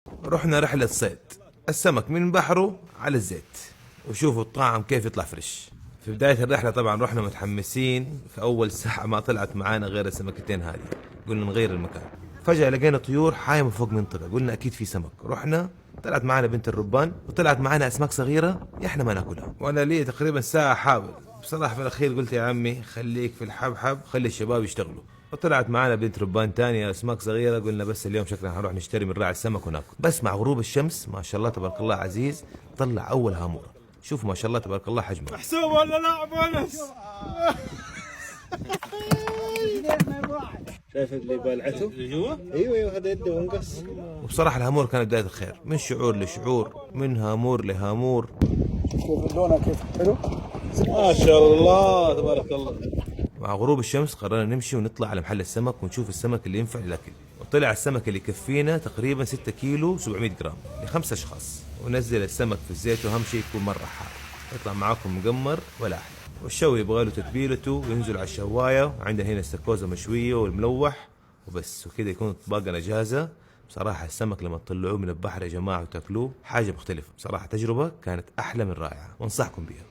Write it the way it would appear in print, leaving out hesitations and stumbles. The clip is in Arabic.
رحنا رحلة صيد السمك من بحره على الزيت، وشوفوا الطعم كيف يطلع فريش. في بداية الرحلة طبعا رحنا متحمسين، في أول ساعة ما طلعت معانا غير السمكتين هذه، قلنا نغير المكان. فجأة لقينا طيور حايمة فوق منطقة، قلنا أكيد في سمك. رحنا طلعت معانا بنت الربان، وطلعت معانا أسماك صغيرة إحنا ما ناكلها. وأنا لي تقريبا ساعة أحاول، بصراحة في الأخير قلت يا عمي خليك في الحبحب، خلي الشباب يشتغلوا. وطلعت معانا بنت ربان تانية أسماك صغيرة، قلنا بس اليوم شكلنا هنروح نشتري من راعي السمك وناكل. بس مع غروب الشمس ما شاء الله تبارك الله عزيز طلع أول هامورة. شوفوا ما شاء الله تبارك الله حجمه محسوب ولا لا بونس؟ شايف اللي بالعته؟ اللي جوا؟ ايوه هذا يده وانقص. وبصراحة الهامور كانت بداية الخير، من شعور لشعور، من هامور لهامور. شوف اللونه كيف حلو. ما شاء الله تبارك الله. مع غروب الشمس قررنا نمشي ونطلع على محل السمك ونشوف السمك اللي ينفع للأكل. وطلع السمك اللي يكفينا تقريبا 6 كيلو 700 جرام ل5 أشخاص. ونزل السمك في الزيت، وأهم شيء يكون مرة حار، يطلع معاكم مقمر ولا أحلى. والشوي يبغى له تتبيلته وينزل على الشواية. عندنا هنا السكوزة مشوية والملوح وبس، وكذا يكون طباقنا جاهزة. بصراحة السمك لما تطلعوه من البحر يا جماعة وتاكلوه حاجة مختلفة، بصراحة تجربة كانت أحلى من رائعة وانصحكم بها.